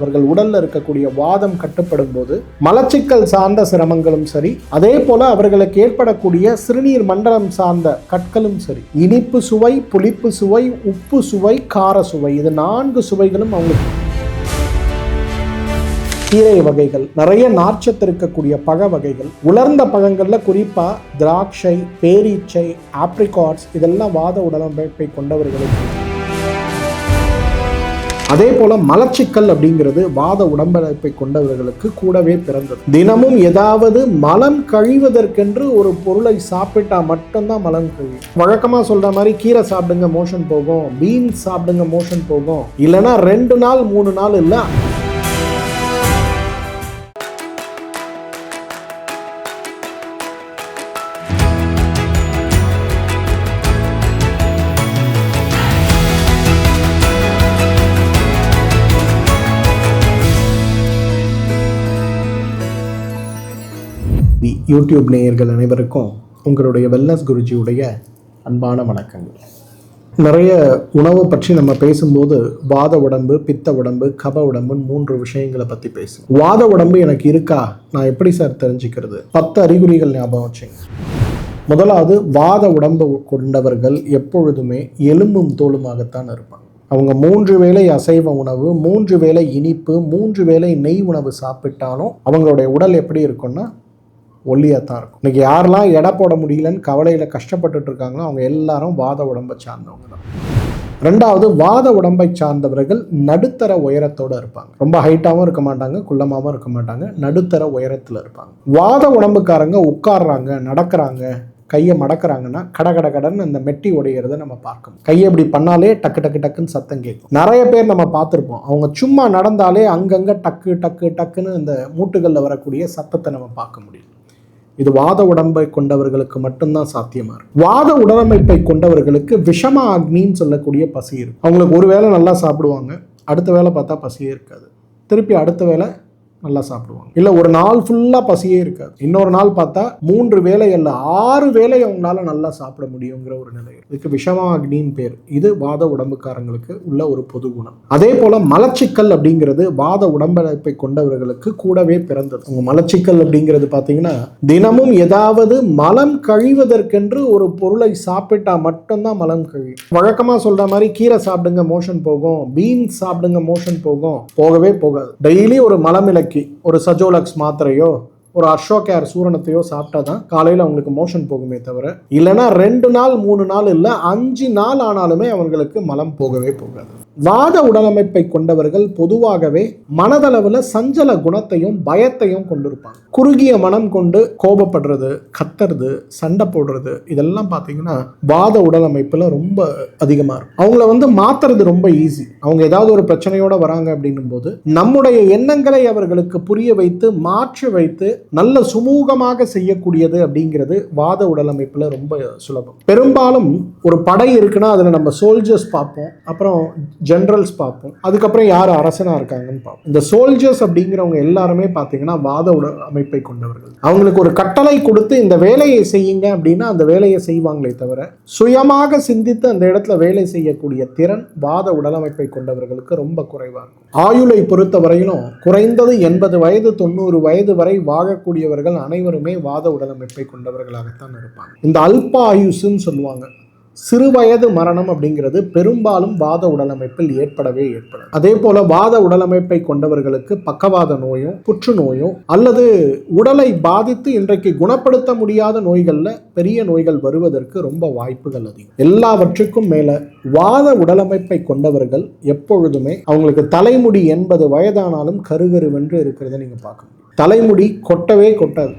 அவர்கள் உடல்ல இருக்கக்கூடிய வாதம் கட்டுப்படும் போது மலச்சிக்கல் சார்ந்த சிரமங்களும் சரி, அதே போல அவர்களுக்கு ஏற்படக்கூடிய சிறுநீர் மண்டலம் சார்ந்த கற்களும் சரி, இனிப்பு சுவை, புளிப்பு சுவை, உப்பு சுவை, கார சுவை, இது 4 சுவைகளும் அவங்களுக்கு கீரை வகைகள், நிறைய நார்ச்சத்து இருக்கக்கூடிய பழ வகைகள், உலர்ந்த பழங்கள்ல குறிப்பா திராட்சை, பேரீச்சை, ஆப்ரிகாட்ஸ் இதெல்லாம் வாத உடலமைப்பை கொண்டவர்களுக்கு. அதே போல மலச்சிக்கல் அப்படிங்கிறது வாத உடம்பமைப்பை கொண்டவர்களுக்கு கூடவே பிறந்தது. தினமும் ஏதாவது மலம் கழிவதற்கென்று ஒரு பொருளை சாப்பிட்டா மட்டும்தான் மலம் கழியும். வழக்கமா சொல்ற மாதிரி கீரை சாப்பிடுங்க மோஷன் போகும், பீன்ஸ் சாப்பிடுங்க மோஷன் போகும், இல்லைன்னா 2 நாள் 3 நாள் இல்ல. யூடியூப் நேயர்கள் அனைவருக்கும் உங்களுடைய வெல்னஸ் குருஜியுடைய அன்பான வணக்கங்கள். நிறைய உணவை பற்றி நம்ம பேசும்போது வாத உடம்பு, பித்த உடம்பு, கப உடம்புன்னு 3 விஷயங்களை பற்றி பேசும். வாத உடம்பு எனக்கு இருக்கா, நான் எப்படி சார் தெரிஞ்சுக்கிறது? 10 அறிகுறிகள் ஞாபகம் வச்சுங்க. முதலாவது, வாத உடம்பு கொண்டவர்கள் எப்பொழுதுமே எலும்பும் தோலுமாகத்தான் இருப்பாங்க. அவங்க 3 வேளை அசைவ உணவு, 3 வேளை இனிப்பு, 3 வேளை நெய் உணவு சாப்பிட்டாலும் அவங்களுடைய உடல் எப்படி இருக்கும்னா ஒல்லியாக தான் இருக்கும். இன்னைக்கு யாரெல்லாம் எடை போட முடியலன்னு கவலையில் கஷ்டப்பட்டுட்டு இருக்காங்களோ அவங்க எல்லாரும் வாத உடம்பை சார்ந்தவங்க தான். 2வது, வாத உடம்பை சார்ந்தவர்கள் நடுத்தர உயரத்தோடு இருப்பாங்க. ரொம்ப ஹைட்டாகவும் இருக்க மாட்டாங்க, குள்ளமாகவும் இருக்க மாட்டாங்க, நடுத்தர உயரத்தில் இருப்பாங்க. வாத உடம்புக்காரங்க உட்கார்றாங்க, நடக்கிறாங்க, கையை மடக்கிறாங்கன்னா கடன்னு அந்த மெட்டி உடையிறத நம்ம பார்க்கணும். கையை இப்படி பண்ணாலே டக்கு டக்கு டக்குன்னு சத்தம் கேட்கும். நிறைய பேர் நம்ம பார்த்துருப்போம், அவங்க சும்மா நடந்தாலே அங்கங்கே டக்கு டக்கு டக்குன்னு அந்த மூட்டுகளில் வரக்கூடிய சத்தத்தை நம்ம பார்க்க முடியும். இது வாத உடம்பை கொண்டவர்களுக்கு மட்டும்தான் சாத்தியமா இருக்கும். வாத உடலமைப்பை கொண்டவர்களுக்கு விஷம அக்னின்னு சொல்லக்கூடிய பசி இருக்கும். அவங்களுக்கு ஒரு வேளை நல்லா சாப்பிடுவாங்க, அடுத்த வேளை பார்த்தா பசியே இருக்காது, திருப்பி அடுத்த வேளை நல்லா சாப்பிடுவாங்க. இல்லை ஒரு நாள் ஃபுல்லாக பசியே இருக்காது, இன்னொரு நாள் பார்த்தா 3 வேளை அல்ல 6 வேளை அவங்களால நல்லா சாப்பிட முடியுங்கிற ஒரு நிலை. இதுக்கு விஷமா அக்னின்னு பேர். இது வாத உடம்புக்காரங்களுக்கு உள்ள ஒரு பொது குணம். அதே போல மலச்சிக்கல் அப்படிங்கிறது வாத உடம்பமைப்பை கொண்டவர்களுக்கு கூடவே பிறந்தது. உங்க மலச்சிக்கல் அப்படிங்கிறது பார்த்தீங்கன்னா தினமும் ஏதாவது மலம் கழிவதற்கென்று ஒரு பொருளை சாப்பிட்டா மட்டும்தான் மலம் கழியும். வழக்கமா சொல்ற மாதிரி கீரை சாப்பிடுங்க மோஷன் போகும், பீன்ஸ் சாப்பிடுங்க மோஷன் போகும், போகவே போகாது. டெய்லி ஒரு மலமிளக்கி, ஒரு சஜோலக்ஸ் மாத்திரையோ, ஒரு அசோகேர் சூரணத்தையோ சாப்பிட்டா தான் காலையில் அவங்களுக்கு மோஷன் போகுமே தவிர, இல்லைன்னா 2 நாள் 3 நாள் இல்லை 5 நாள் ஆனாலுமே அவங்களுக்கு மலம் போகவே போகாது. வாத உடலமைப்பை கொண்டவர்கள் பொதுவாகவே மனதளவில் சஞ்சல குணத்தையும் பயத்தையும் கொண்டிருப்பாங்க. குறுகிய மனம் கொண்டு கோபப்படுறது, கத்துறது, சண்டை போடுறது, இதெல்லாம் பார்த்தீங்கன்னா வாத உடலமைப்பில் ரொம்ப அதிகமாக இருக்கும். அவங்கள மாத்துறது ரொம்ப ஈஸி. அவங்க ஏதாவது ஒரு பிரச்சனையோட வராங்க அப்படின்னும் போது நம்முடைய எண்ணங்களை அவர்களுக்கு புரிய வைத்து மாற்றி வைத்து நல்ல சுமூகமாக செய்யக்கூடியது அப்படிங்கிறது வாத உடலமைப்புல ரொம்ப சுலபம். பெரும்பாலும் ஒரு படை இருக்குன்னா அதுல நம்ம சோல்ஜர்ஸ் பார்ப்போம், அப்புறம் ஜெனரல்ஸ் பார்ப்போம், அதுக்கப்புறம் யார் அரசனா இருக்காங்கன்னு பார்ப்போம். இந்த சோல்ஜர்ஸ் அப்படிங்கிறவங்க எல்லாருமே பார்த்தீங்கன்னா வாத உடலமைப்பை கொண்டவர்கள். அவங்களுக்கு ஒரு கட்டளை கொடுத்து இந்த வேலையை செய்யுங்க அப்படின்னா அந்த வேலையை செய்வாங்களே தவிர சுயமாக சிந்தித்து அந்த இடத்துல வேலை செய்யக்கூடிய திறன் வாத உடலமைப்பை கொண்டவர்களுக்கு ரொம்ப குறைவா இருக்கும். ஆயுளை பொறுத்த வரையிலும் குறைந்தது 80 வயது 90 வயது வரை வாழக்கூடியவர்கள் அனைவருமே வாத உடலமைப்பை கொண்டவர்களாகத்தான் இருப்பாங்க. இந்த அல்ப ஆயுசுன்னு சொல்லுவாங்க, சிறுவயது மரணம் அப்படிங்கிறது பெரும்பாலும் வாத உடலமைப்பில் ஏற்படவே ஏற்படும். அதே போல வாத உடலமைப்பை கொண்டவர்களுக்கு பக்கவாத நோயும் புற்றுநோயும் அல்லது உடலை பாதித்து இன்றைக்கு குணப்படுத்த முடியாத நோய்கள்ல பெரிய நோய்கள் வருவதற்கு ரொம்ப வாய்ப்புகள் அதிகம். எல்லாவற்றுக்கும் மேல வாத உடலமைப்பை கொண்டவர்கள் எப்பொழுதுமே அவங்களுக்கு தலைமுடி 80 வயதானாலும் கருகருவென்று இருக்கிறத நீங்க பார்க்க முடியும். தலைமுடி கொட்டவே கொட்டாது.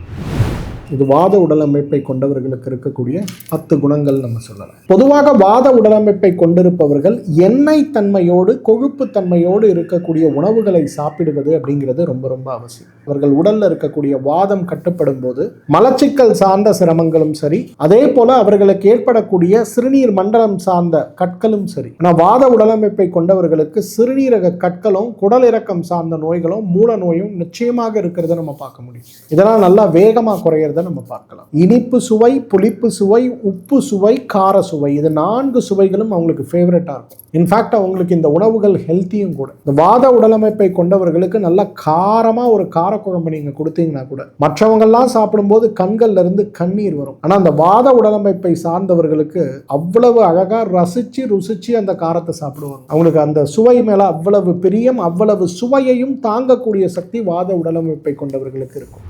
இது வாத உடலமைப்பை கொண்டவர்களுக்கு இருக்கக்கூடிய 10 குணங்கள் நம்ம சொல்லலாம். பொதுவாக வாத உடலமைப்பை கொண்டிருப்பவர்கள் எண்ணெய் தன்மையோடு கொழுப்பு தன்மையோடு இருக்கக்கூடிய உணவுகளை சாப்பிடுவது அப்படிங்கிறது ரொம்ப ரொம்ப அவசியம். அவர்கள் உடல்ல இருக்கக்கூடிய வாதம் கட்டுப்படும் போது மலச்சிக்கல் சார்ந்த சிரமங்களும் சரி, அதே போல அவர்களுக்கு ஏற்படக்கூடிய சிறுநீர் மண்டலம் சார்ந்த கற்களும் சரி. ஆனால் வாத உடலமைப்பை கொண்டவர்களுக்கு சிறுநீரக கற்களும் குடல் இறக்கம் சார்ந்த நோய்களும் மூல நோயும் நிச்சயமாக இருக்கிறத நம்ம பார்க்க முடியும். இதெல்லாம் நல்லா வேகமாக குறையிறத அப்படிங்கிறத நம்ம பார்க்கலாம். இனிப்பு சுவை, புளிப்பு சுவை, உப்பு சுவை, கார சுவை, இது 4 சுவைகளும் அவங்களுக்கு ஃபேவரட்டாக இருக்கும். இன்ஃபேக்ட் அவங்களுக்கு இந்த உணவுகள் ஹெல்த்தியும் கூட. இந்த வாத உடலமைப்பை கொண்டவர்களுக்கு நல்ல காரமாக ஒரு காரக்குழம்பு நீங்கள் கொடுத்தீங்கன்னா கூட மற்றவங்கள்லாம் சாப்பிடும்போது கண்கள்ல இருந்து கண்ணீர் வரும். ஆனால் அந்த வாத உடலமைப்பை சார்ந்தவர்களுக்கு அவ்வளவு அழகாக ரசித்து ருசித்து அந்த காரத்தை சாப்பிடுவாங்க. அவங்களுக்கு அந்த சுவை மேலே அவ்வளவு பிரியம், அவ்வளவு சுவையையும் தாங்கக்கூடிய சக்தி வாத உடலமைப்பை கொண்டவர்களுக்கு இருக்கும்.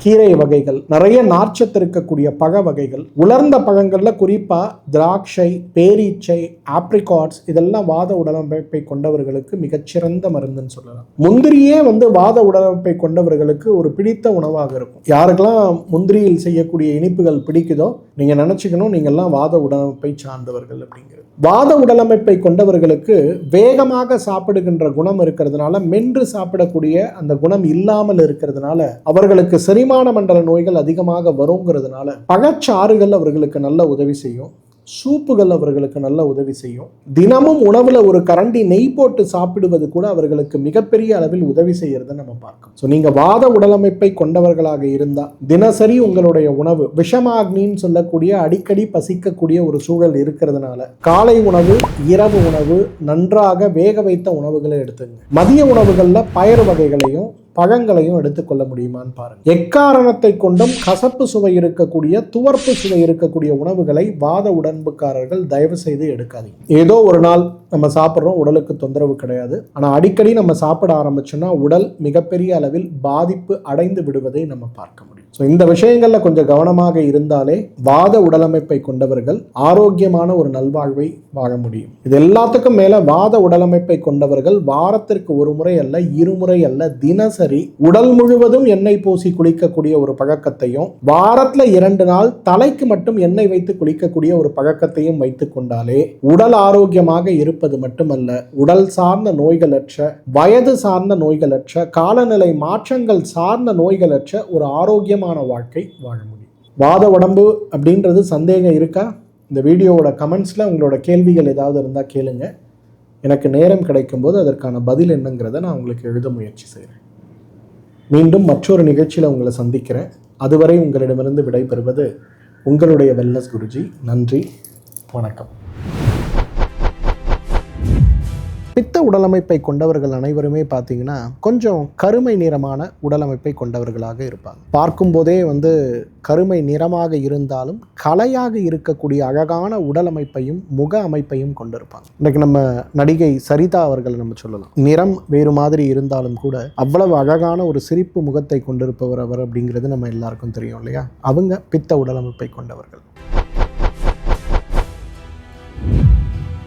கீரை வகைகள், நிறைய நார்ச்சத்து இருக்கக்கூடிய பழ வகைகள், உலர்ந்த பழங்களில் குறிப்பாக திராட்சை, பேரீச்சை, ஆப்ரிகாட்ஸ், இதெல்லாம் வாத உடலமைப்பை கொண்டவர்களுக்கு மிகச்சிறந்த மருந்துன்னு சொல்லலாம். முந்திரியே வாத உடலமைப்பை கொண்டவர்களுக்கு ஒரு பிடித்த உணவாக இருக்கும். யாருக்கெல்லாம் முந்திரியில் செய்யக்கூடிய இனிப்புகள் பிடிக்குதோ நீங்கள் நினச்சிக்கணும், நீங்கள்லாம் வாத உடலமைப்பை சார்ந்தவர்கள் அப்படிங்கிறது. வாத உடலமைப்பை கொண்டவர்களுக்கு வேகமாக சாப்பிடுகின்ற குணம் இருக்கிறதுனால, மென்று சாப்பிடக்கூடிய அந்த குணம் இல்லாமல் இருக்கிறதுனால அவர்களுக்கு செரிமான மண்டல நோய்கள் அதிகமாக வருங்கிறதுனால பழச்சாறுகள் அவர்களுக்கு நல்ல உதவி செய்யும். சூப்புகள் அவர்களுக்கு நல்ல உதவி செய்யும். தினமும் உணவுல ஒரு கரண்டி நெய் போட்டு சாப்பிடுவது கூட அவர்களுக்கு மிகப்பெரிய அளவில் உதவி செய்யறதை நம்ம பார்க்கணும். ஸோ நீங்க வாத உடலமைப்பை கொண்டவர்களாக இருந்தா தினசரி உங்களுடைய உணவு விஷமாக்னின்னு சொல்லக்கூடிய அடிக்கடி பசிக்கக்கூடிய ஒரு சூழல் இருக்கிறதுனால காலை உணவு, இரவு உணவு நன்றாக வேக வைத்த உணவுகளை எடுத்துங்க. மதிய உணவுகள்ல பயறு வகைகளையும் பழங்களையும் எடுத்துக்கொள்ள முடியுமான்னு பாருங்க. எக்காரணத்தை கொண்டும் கசப்பு சுவை இருக்கக்கூடிய, துவர்ப்பு சுவை இருக்கக்கூடிய உணவுகளை வாத உடம்புக்காரர்கள் தயவு செய்து எடுக்காதீங்க. ஏதோ ஒரு நாள் நம்ம சாப்பிட்றோம், உடலுக்கு தொந்தரவு கிடையாது. ஆனால் அடிக்கடி நம்ம சாப்பிட ஆரம்பிச்சோம்னா உடல் மிகப்பெரிய அளவில் பாதிப்பு அடைந்து விடுவதை நம்ம பார்க்க முடியும். ஸோ இந்த விஷயங்களில் கொஞ்சம் கவனமாக இருந்தாலே வாத உடலமைப்பை கொண்டவர்கள் ஆரோக்கியமான ஒரு நல்வாழ்வை வாழ முடியும். இது எல்லாத்துக்கும் மேலே வாத உடலமைப்பை கொண்டவர்கள் வாரத்திற்கு ஒரு முறை அல்ல, இருமுறை அல்ல, தினசரி உடல் முழுவதும் எண்ணெய் பூசி குளிக்கக்கூடிய ஒரு பழக்கத்தையும், வாரத்தில் 2 நாள் தலைக்கு மட்டும் எண்ணெய் வைத்து குளிக்கக்கூடிய ஒரு பழக்கத்தையும் வைத்துக் கொண்டாலே உடல் ஆரோக்கியமாக இருப்பது மட்டுமல்ல, உடல் சார்ந்த நோய்களற்ற, வயது சார்ந்த நோய்களற்ற, காலநிலை மாற்றங்கள் சார்ந்த நோய்களற்ற ஒரு ஆரோக்கியமான வாழ்க்கை வாழ முடியும். வாத உடம்பு அப்படின்றது சந்தேகம் இருக்கா? இந்த வீடியோவோட கமெண்ட்ஸில் உங்களோட கேள்விகள் ஏதாவது இருந்தால் கேளுங்க. எனக்கு நேரம் கிடைக்கும் போது அதற்கான பதில் என்னங்கிறத நான் உங்களுக்கு எழுத முயற்சி செய்கிறேன். மீண்டும் மற்றொரு நிகழ்ச்சியில் உங்களை சந்திக்கிறேன். அதுவரை உங்களிடமிருந்து விடைபெறுவது உங்களுடைய வெல்னஸ் குருஜி. நன்றி, வணக்கம். பித்த உடலமைப்பை கொண்டவர்கள் அனைவருமே பார்த்தீங்கன்னா கொஞ்சம் கருமை நிறமான உடலமைப்பை கொண்டவர்களாக இருப்பாங்க. பார்க்கும் போதே கருமை நிறமாக இருந்தாலும் கலையாக இருக்கக்கூடிய அழகான உடலமைப்பையும் முக அமைப்பையும் கொண்டிருப்பாங்க. இன்னைக்கு நம்ம நடிகை சரிதா அவர்களை நம்ம சொல்லலாம். நிறம் வேறு மாதிரி இருந்தாலும் கூட அவ்வளவு அழகான ஒரு சிரிப்பு முகத்தை கொண்டிருப்பவர் அவர் அப்படிங்கிறது நம்ம எல்லாருக்கும் தெரியும் இல்லையா? அவங்க பித்த உடலமைப்பை கொண்டவர்கள்.